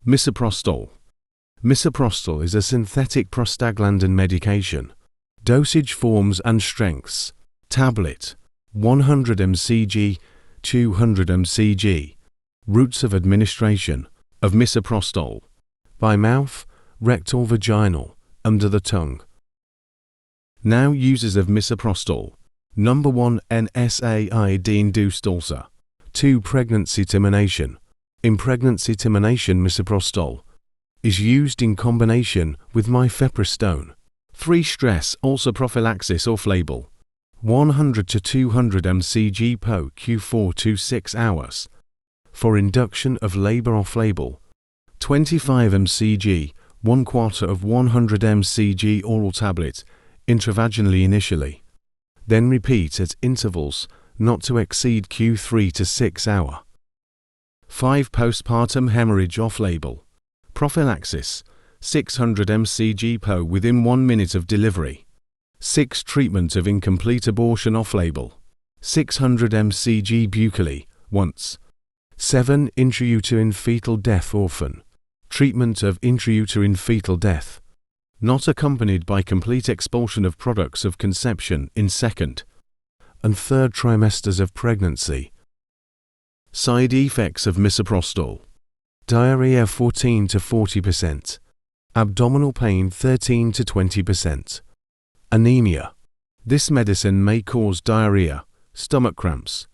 Misoprostole. Misoprostol is a synthetic prostaglandin medication. Dosage forms and strengths: tablet, 100 mcg, 200 mcg. Routes of administration of misoprostol: by mouth, rectal, vaginal, under the tongue. Now uses of misoprostol. Number 1, NSAID-induced ulcer. 2, pregnancy termination. In pregnancy termination, misoprostol is used in combination with mifepristone. 3, stress ulcer prophylaxis off-label. 100 to 200 mcg per Q4 to 6 hours. For induction of labor off-label. 25 mcg, 1/4 of 100 mcg oral tablet, intravaginally initially. Then repeat at intervals not to exceed Q3 to 6 hour. 5, postpartum hemorrhage off-label. Prophylaxis, 600 mcg per within 1 minute of delivery. 6, treatment of incomplete abortion off-label. 600 mcg buccally, once. 7, intrauterine fetal death orphan. Treatment of intrauterine fetal death, not accompanied by complete expulsion of products of conception in 2nd and 3rd trimesters of pregnancy. Side effects of misoprostol: diarrhea 14 to 40%, abdominal pain 13 to 20%, anemia. This medicine may cause diarrhea, stomach cramps,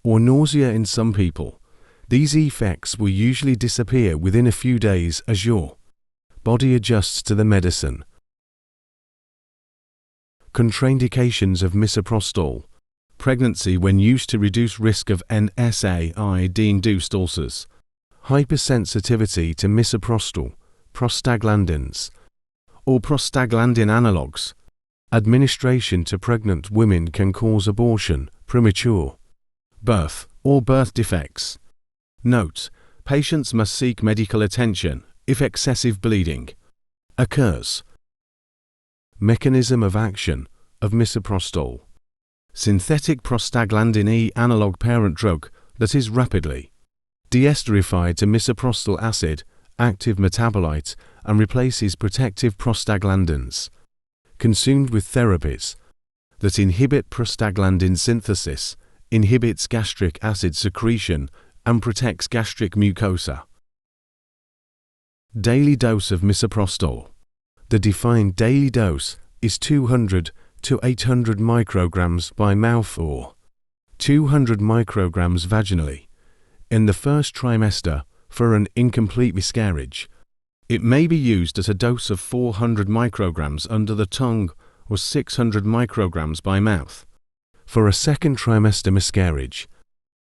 or nausea in some people. These effects will usually disappear within a few days as your body adjusts to the medicine. Contraindications of misoprostol: pregnancy when used to reduce risk of NSAID-induced ulcers, hypersensitivity to misoprostol, prostaglandins, or prostaglandin analogues. Administration to pregnant women can cause abortion, premature birth, or birth defects. Note: patients must seek medical attention if excessive bleeding occurs. Mechanism of action of misoprostol: synthetic prostaglandin E analog parent drug that is rapidly deesterified to misoprostol acid, active metabolite, and replaces protective prostaglandins. Consumed with therapies that inhibit prostaglandin synthesis, inhibits gastric acid secretion, and protects gastric mucosa. Daily dose of misoprostol. The defined daily dose is 200 to 800 micrograms by mouth or 200 micrograms vaginally. In the first trimester, for an incomplete miscarriage, it may be used at a dose of 400 micrograms under the tongue or 600 micrograms by mouth. For a second trimester miscarriage,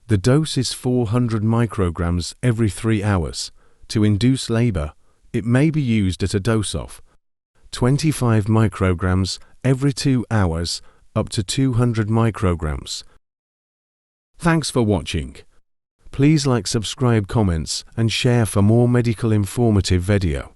the dose is 400 micrograms every 3 hours. To induce labor, it may be used at a dose of 25 micrograms every 2 hours up to 200 micrograms. Thanks for watching. Please like, subscribe, comments, and share for more medical informative video.